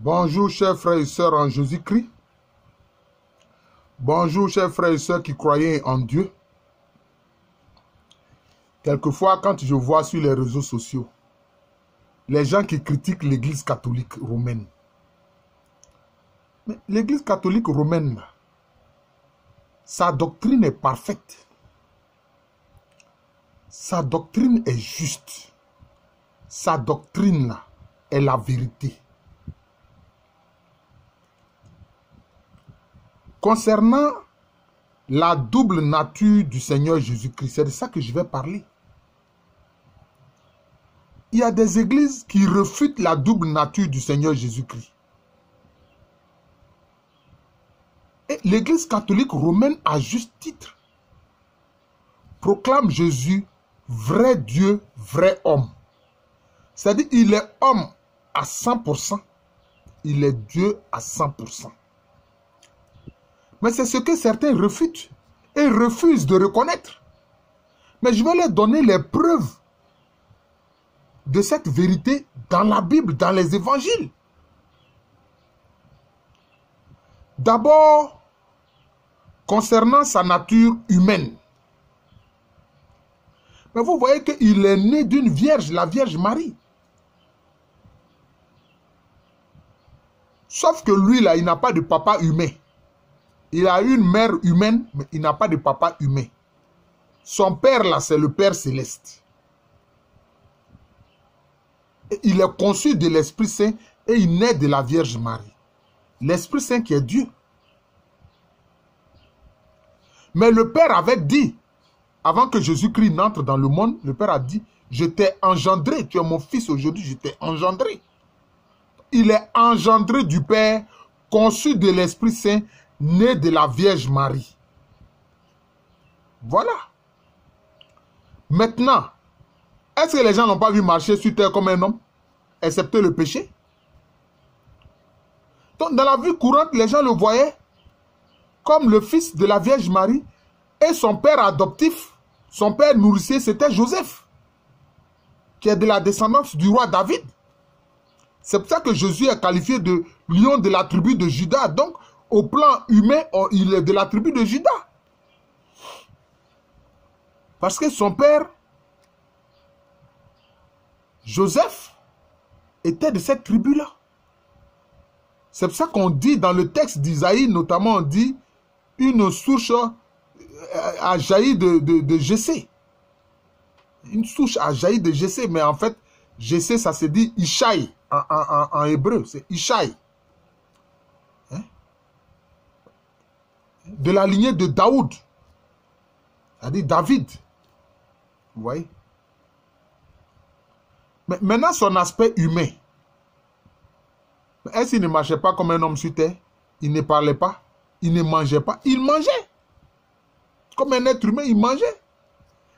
Bonjour chers frères et sœurs en Jésus-Christ. Bonjour chers frères et sœurs qui croyaient en Dieu. Quelquefois, quand je vois sur les réseaux sociaux, les gens qui critiquent l'Église catholique romaine. Mais l'Église catholique romaine, là, sa doctrine est parfaite. Sa doctrine est juste. Sa doctrine là, est la vérité. Concernant la double nature du Seigneur Jésus-Christ, c'est de ça que je vais parler. Il y a des églises qui refutent la double nature du Seigneur Jésus-Christ. Et l'Église catholique romaine, à juste titre, proclame Jésus vrai Dieu, vrai homme. C'est-à-dire il est homme à 100%, il est Dieu à 100%. Mais c'est ce que certains refutent et refusent de reconnaître. Mais je vais leur donner les preuves de cette vérité dans la Bible, dans les évangiles. D'abord, concernant sa nature humaine. Mais vous voyez qu'il est né d'une vierge, la Vierge Marie. Sauf que lui, là, il n'a pas de papa humain. Il a une mère humaine, mais il n'a pas de papa humain. Son père, là, c'est le Père Céleste. Et il est conçu de l'Esprit Saint et il naît de la Vierge Marie. L'Esprit Saint qui est Dieu. Mais le Père avait dit, avant que Jésus-Christ n'entre dans le monde, le Père a dit, je t'ai engendré, tu es mon fils aujourd'hui, je t'ai engendré. Il est engendré du Père, conçu de l'Esprit Saint, né de la Vierge Marie. Voilà. Maintenant, est-ce que les gens n'ont pas vu marcher sur terre comme un homme, excepté le péché? Donc, dans la vie courante, les gens le voyaient comme le fils de la Vierge Marie et son père adoptif, son père nourricier, c'était Joseph, qui est de la descendance du roi David. C'est pour ça que Jésus est qualifié de lion de la tribu de Juda. Donc, au plan humain, il est de la tribu de Juda. Parce que son père, Joseph, était de cette tribu-là. C'est pour ça qu'on dit dans le texte d'Isaïe, notamment on dit, une souche a jailli de Jessé. Une souche a jailli de Jessé, mais en fait, Jessé, ça se dit Ishaï en hébreu, c'est Ishaï. De la lignée de Daoud, c'est-à-dire David. Vous voyez? Mais maintenant, son aspect humain. Est-ce qu'il ne marchait pas comme un homme sur terre? Il ne parlait pas, il ne mangeait pas. Il mangeait. Comme un être humain, il mangeait.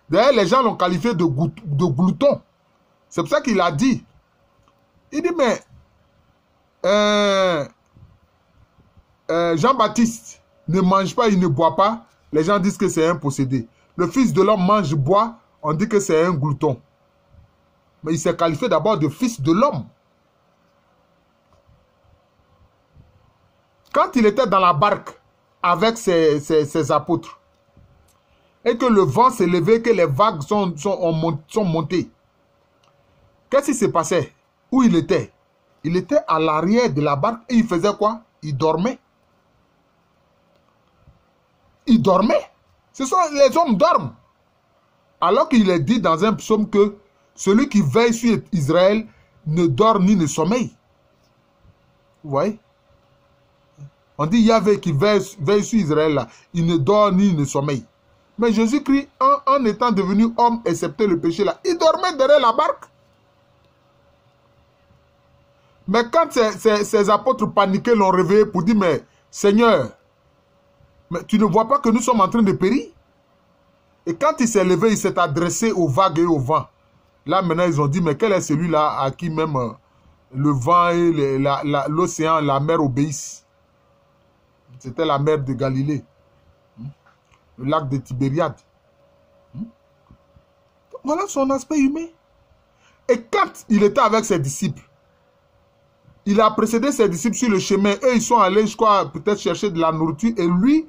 D'ailleurs, les gens l'ont qualifié de glouton. C'est pour ça qu'il a dit. Il dit, mais Jean-Baptiste ne mange pas, il ne boit pas. Les gens disent que c'est un possédé. Le Fils de l'homme mange, boit, on dit que c'est un glouton. Mais il s'est qualifié d'abord de Fils de l'homme. Quand il était dans la barque avec ses apôtres, et que le vent s'est levé, que les vagues sont montées, qu'est-ce qui s'est passé? Où il était? Il était à l'arrière de la barque et il faisait quoi? Il dormait. Il dormait. Les hommes dorment. Alors qu'il est dit dans un psaume que celui qui veille sur Israël ne dort ni ne sommeille. Vous voyez? On dit Yahvé qui veille sur Israël, là, il ne dort ni ne sommeille. Mais Jésus-Christ, en étant devenu homme, excepté le péché, là, il dormait derrière la barque. Mais quand ses apôtres paniqués l'ont réveillé pour dire, mais Seigneur, mais tu ne vois pas que nous sommes en train de périr? Et quand il s'est levé, il s'est adressé aux vagues et au vent. Là, maintenant, ils ont dit, mais quel est celui-là à qui même le vent et l'océan, la mer obéissent? C'était la mer de Galilée. Le lac de Tibériade. Voilà son aspect humain. Et quand il était avec ses disciples, Il a précédé ses disciples sur le chemin. Eux, ils sont allés, je crois, peut-être chercher de la nourriture. Et lui,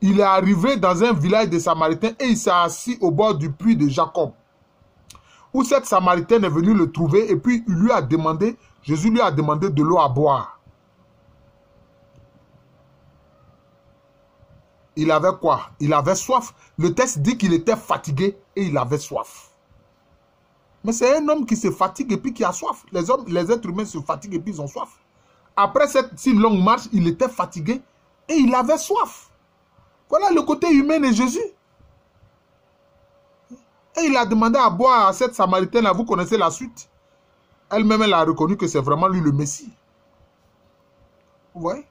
il est arrivé dans un village des Samaritains et il s'est assis au bord du puits de Jacob. Où cette Samaritaine est venue le trouver et puis il lui a demandé, Jésus lui a demandé de l'eau à boire. Il avait quoi? Il avait soif. Le texte dit qu'il était fatigué et il avait soif. Mais c'est un homme qui se fatigue et puis qui a soif. Les êtres humains se fatiguent et puis ils ont soif. Après cette si longue marche, il était fatigué et il avait soif. Voilà le côté humain de Jésus. Et il a demandé à boire à cette Samaritaine-là. Vous connaissez la suite. Elle-même, elle a reconnu que c'est vraiment lui le Messie. Vous voyez?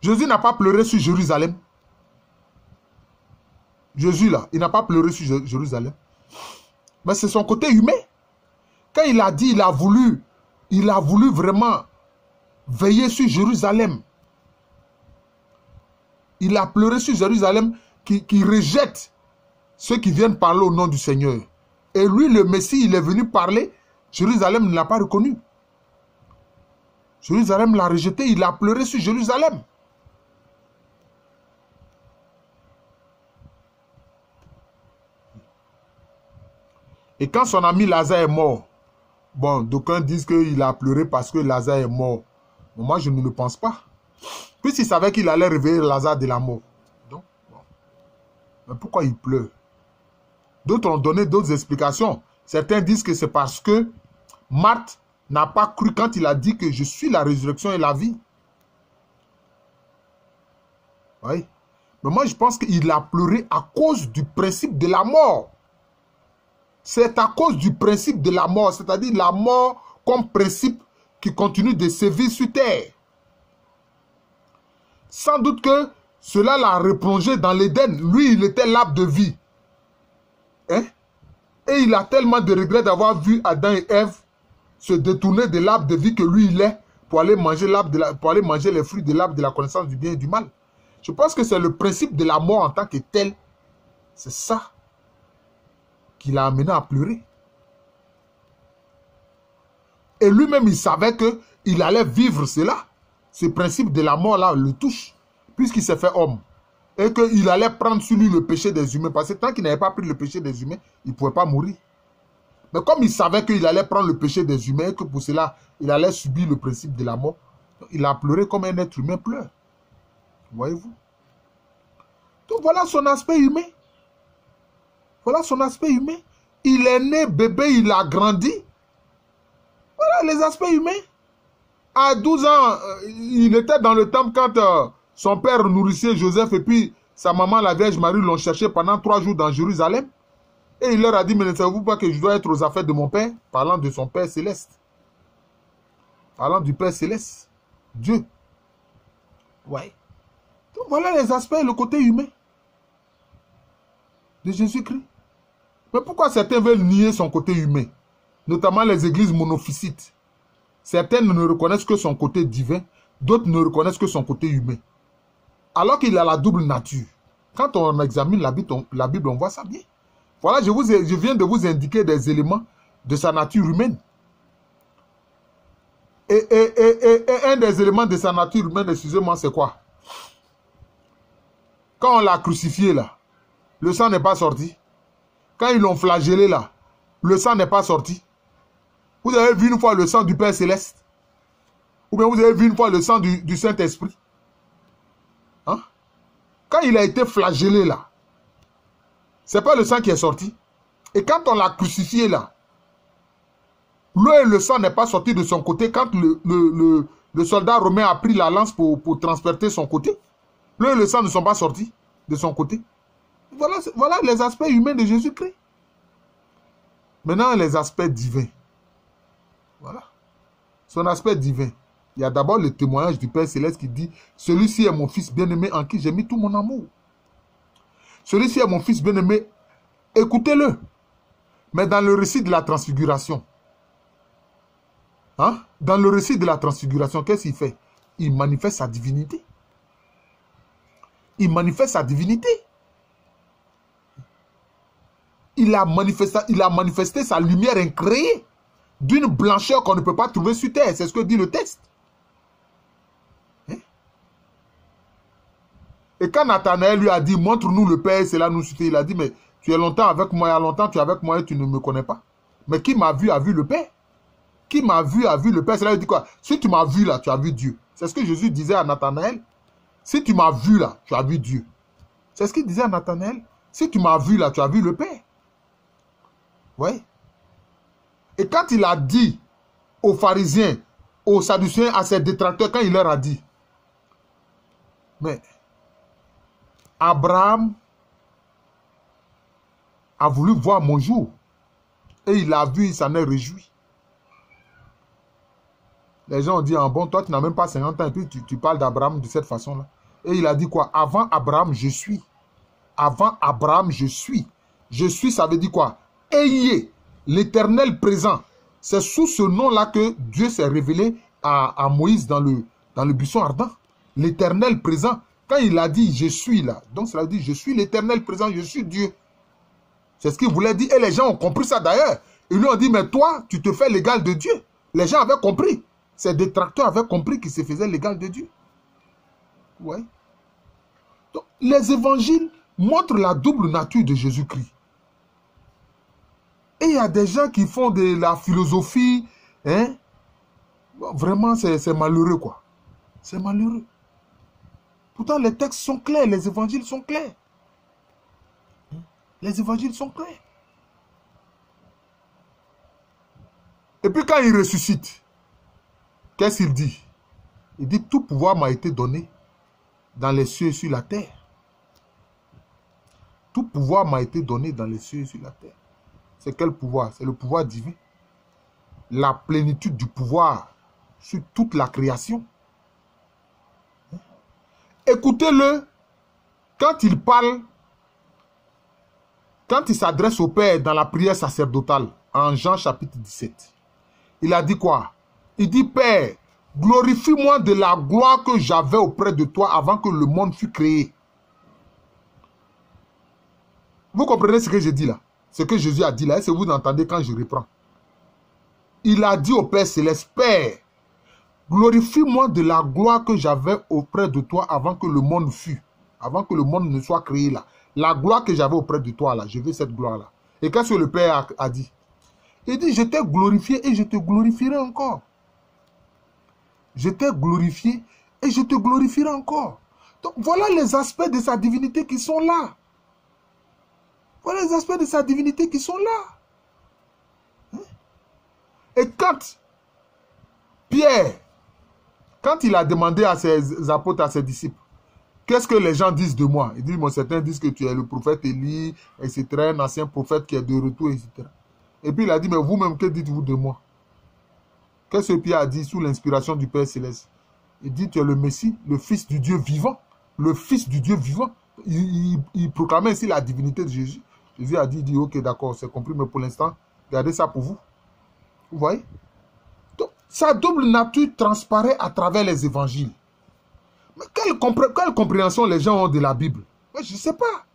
Jésus n'a pas pleuré sur Jérusalem. Jésus, là, il n'a pas pleuré sur Jérusalem. Mais c'est son côté humain. Quand il a dit, il a voulu vraiment veiller sur Jérusalem. Il a pleuré sur Jérusalem qui rejette ceux qui viennent parler au nom du Seigneur. Et lui, le Messie, il est venu parler. Jérusalem ne l'a pas reconnu. Jérusalem l'a rejeté. Il a pleuré sur Jérusalem. Et quand son ami Lazare est mort, bon, d'aucuns disent qu'il a pleuré parce que Lazare est mort. Mais moi, je ne le pense pas. Puisqu'il savait qu'il allait réveiller Lazare de la mort. Donc, bon. Mais pourquoi il pleure? D'autres ont donné d'autres explications. Certains disent que c'est parce que Marthe n'a pas cru quand il a dit que je suis la résurrection et la vie. Oui. Mais moi, je pense qu'il a pleuré à cause du principe de la mort. C'est à cause du principe de la mort, c'est-à-dire la mort comme principe qui continue de sévir sur terre. Sans doute que cela l'a replongé dans l'Éden. Lui, il était l'arbre de vie. Hein? Et il a tellement de regrets d'avoir vu Adam et Ève se détourner de l'arbre de vie que lui, il est pour aller manger, les fruits de l'arbre de la connaissance du bien et du mal. Je pense que c'est le principe de la mort en tant que tel. C'est ça qui l'a amené à pleurer. Et lui-même, il savait qu'il allait vivre cela. Ce principe de la mort-là le touche, puisqu'il s'est fait homme. Et qu'il allait prendre sur lui le péché des humains. Parce que tant qu'il n'avait pas pris le péché des humains, il ne pouvait pas mourir. Mais comme il savait qu'il allait prendre le péché des humains et que pour cela, il allait subir le principe de la mort, il a pleuré comme un être humain pleure. Voyez-vous? Donc voilà son aspect humain. Voilà son aspect humain. Il est né bébé, il a grandi. Voilà les aspects humains. À 12 ans, il était dans le temple quand son père nourrissait Joseph et puis sa maman, la Vierge Marie, l'ont cherché pendant 3 jours dans Jérusalem. Et il leur a dit, mais ne savez-vous pas que je dois être aux affaires de mon père? Parlant de son Père céleste. Parlant du Père céleste. Dieu. Ouais. Donc voilà les aspects, le côté humain de Jésus-Christ. Mais pourquoi certains veulent nier son côté humain? Notamment les églises monophysites. Certaines ne reconnaissent que son côté divin, d'autres ne reconnaissent que son côté humain. Alors qu'il a la double nature. Quand on examine la Bible, on voit ça bien. Voilà, je viens de vous indiquer des éléments de sa nature humaine. Et un des éléments de sa nature humaine, excusez-moi, c'est quoi? Quand on l'a crucifié là, le sang n'est pas sorti. Quand ils l'ont flagellé là, le sang n'est pas sorti. Vous avez vu une fois le sang du Père Céleste? Ou bien vous avez vu une fois le sang du Saint-Esprit? Hein? Quand il a été flagellé là, c'est pas le sang qui est sorti. Et quand on l'a crucifié là, l'eau et le sang n'est pas sorti de son côté. Quand le soldat romain a pris la lance pour transporter son côté, l'eau et le sang ne sont pas sortis de son côté. Voilà les aspects humains de Jésus-Christ. Maintenant, les aspects divins. Voilà. Son aspect divin. Il y a d'abord le témoignage du Père Céleste qui dit « Celui-ci est mon Fils bien-aimé en qui j'ai mis tout mon amour. » Celui-ci est mon Fils bien-aimé. Écoutez-le. Mais dans le récit de la transfiguration, hein? Dans le récit de la transfiguration, qu'est-ce qu'il fait? Il manifeste sa divinité. Il manifeste sa divinité. il a manifesté sa lumière incréée d'une blancheur qu'on ne peut pas trouver sur terre. C'est ce que dit le texte. Hein? Et quand Nathanaël lui a dit, montre-nous le Père, cela nous suffit. Il a dit, mais tu es longtemps avec moi, il y a longtemps tu es avec moi et tu ne me connais pas. Mais qui m'a vu a vu le Père. Qui m'a vu a vu le Père. Cela veut dire quoi? Si tu m'as vu là, tu as vu Dieu. C'est ce que Jésus disait à Nathanaël. Si tu m'as vu là, tu as vu Dieu. C'est ce qu'il disait à Nathanaël. Si tu m'as vu là, tu as vu le Père. Oui. Et quand il a dit aux pharisiens, aux sadducéens, à ses détracteurs, quand il leur a dit, mais Abraham a voulu voir mon jour. Et il a vu, il s'en est réjoui. Les gens ont dit, ah bon, toi tu n'as même pas 50 ans et puis tu parles d'Abraham de cette façon-là. Et il a dit quoi? Avant Abraham, je suis. Avant Abraham, je suis. Je suis, ça veut dire quoi? Ayez l'Éternel présent. C'est sous ce nom-là que Dieu s'est révélé à Moïse dans le buisson ardent. L'Éternel présent. Quand il a dit, je suis là. Donc cela veut dire, je suis l'Éternel présent, je suis Dieu. C'est ce qu'il voulait dire. Et les gens ont compris ça d'ailleurs. Ils lui ont dit, mais toi, tu te fais l'égal de Dieu. Les gens avaient compris. Ces détracteurs avaient compris qu'il se faisait l'égal de Dieu. Ouais. Donc, les évangiles montrent la double nature de Jésus-Christ. Et il y a des gens qui font de la philosophie. Hein? Bon, vraiment, c'est malheureux, quoi. C'est malheureux. Pourtant, les textes sont clairs. Les évangiles sont clairs. Les évangiles sont clairs. Et puis quand il ressuscite, qu'est-ce qu'il dit? Il dit, tout pouvoir m'a été donné dans les cieux et sur la terre. Tout pouvoir m'a été donné dans les cieux et sur la terre. C'est quel pouvoir? C'est le pouvoir divin. La plénitude du pouvoir sur toute la création. Écoutez-le quand il parle, quand il s'adresse au Père dans la prière sacerdotale, en Jean chapitre 17. Il a dit quoi? Il dit, Père, glorifie-moi de la gloire que j'avais auprès de toi avant que le monde fût créé. Vous comprenez ce que je dis là? Ce que Jésus a dit là, est-ce que vous entendez quand je reprends? Il a dit au Père Céleste, Père, glorifie-moi de la gloire que j'avais auprès de toi avant que le monde fût. Avant que le monde ne soit créé là. La gloire que j'avais auprès de toi là, je veux cette gloire là. Et qu'est-ce que le Père a dit? Il dit, je t'ai glorifié et je te glorifierai encore. Je t'ai glorifié et je te glorifierai encore. Donc voilà les aspects de sa divinité qui sont là. Voilà les aspects de sa divinité qui sont là. Et quand Pierre, quand il a demandé à ses apôtres, à ses disciples, qu'est-ce que les gens disent de moi? Ils disent, bon, certains disent que tu es le prophète Élie, etc., un ancien prophète qui est de retour, etc. Et puis il a dit, mais vous-même, que dites-vous de moi? Qu'est-ce que Pierre a dit sous l'inspiration du Père Céleste? Il dit, tu es le Messie, le Fils du Dieu vivant. Le Fils du Dieu vivant. Il proclamait ainsi la divinité de Jésus. Jésus a dit, ok, d'accord, c'est compris, mais pour l'instant, gardez ça pour vous. Vous voyez? Donc, sa double nature transparaît à travers les évangiles. Mais quelle compréhension les gens ont de la Bible? Moi, je ne sais pas.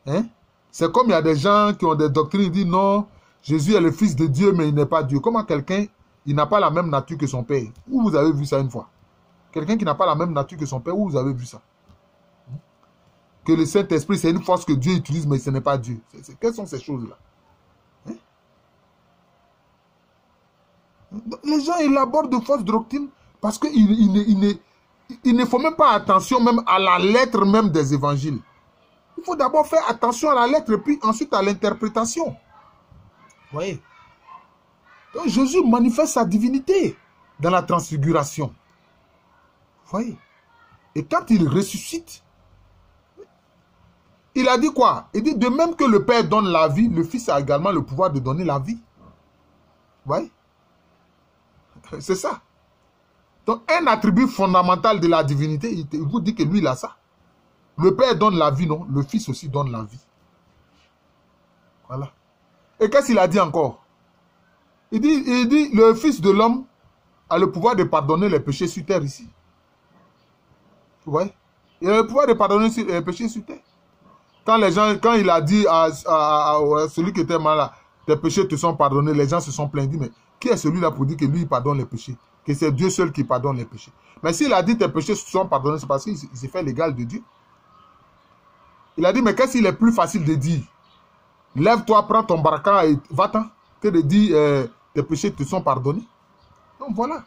Hein? C'est comme il y a des gens qui ont des doctrines, ils disent non, Jésus est le Fils de Dieu, mais il n'est pas Dieu. Comment quelqu'un, il n'a pas la même nature que son Père? Où vous avez vu ça une fois? Quelqu'un qui n'a pas la même nature que son Père, où vous avez vu ça? Que le Saint-Esprit, c'est une force que Dieu utilise, mais ce n'est pas Dieu. Quelles sont ces choses-là? Hein? Les gens élaborent de fausses doctrines parce qu'il ne faut même pas attention même à la lettre même des évangiles. Il faut d'abord faire attention à la lettre et puis ensuite à l'interprétation. Vous voyez? Donc Jésus manifeste sa divinité dans la transfiguration. Vous voyez? Et quand il ressuscite, il a dit quoi? Il dit de même que le Père donne la vie, le Fils a également le pouvoir de donner la vie. Vous voyez? C'est ça. Donc un attribut fondamental de la divinité, il vous dit que lui il a ça. Le Père donne la vie, non? Le Fils aussi donne la vie. Voilà. Et qu'est-ce qu'il a dit encore? Il dit, le Fils de l'homme a le pouvoir de pardonner les péchés sur terre ici. Vous voyez? Il a le pouvoir de pardonner les péchés sur terre. Quand il a dit à celui qui était malade, tes péchés te sont pardonnés, les gens se sont plaints. Dit, mais qui est celui-là pour dire que lui, il pardonne les péchés? Que c'est Dieu seul qui pardonne les péchés. Mais s'il a dit tes péchés se sont pardonnés, c'est parce qu'il s'est fait l'égal de Dieu. Il a dit, mais qu'est-ce qu'il est plus facile de dire? Lève-toi, prends ton baraka et va-t'en, que de dire tes péchés te sont pardonnés. Donc voilà.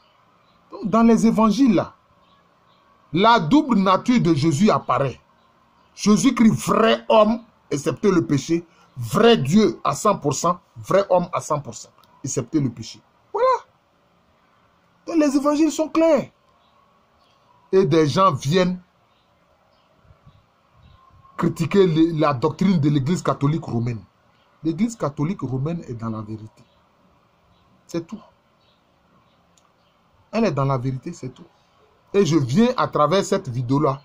Donc, dans les évangiles, là, la double nature de Jésus apparaît. Jésus-Christ, vrai homme, excepté le péché. Vrai Dieu à 100%, vrai homme à 100%, excepté le péché. Voilà. Donc les évangiles sont clairs. Et des gens viennent critiquer la doctrine de l'église catholique romaine. L'église catholique romaine est dans la vérité. C'est tout. Elle est dans la vérité, c'est tout. Et je viens à travers cette vidéo-là.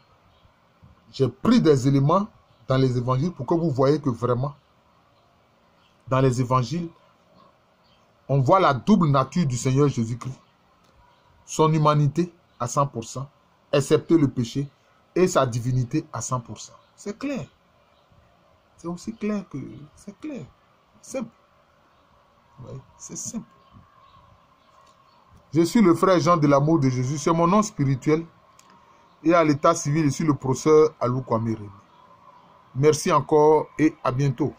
J'ai pris des éléments dans les évangiles pour que vous voyez que vraiment, dans les évangiles, on voit la double nature du Seigneur Jésus-Christ. Son humanité à 100%, excepté le péché, et sa divinité à 100%. C'est clair. C'est aussi clair que... C'est clair. Simple. Oui, c'est simple. Je suis le frère Jean de l'amour de Jésus. C'est mon nom spirituel. Et à l'état civil, je suis le professeur Alou Kwame Remi. Merci encore et à bientôt.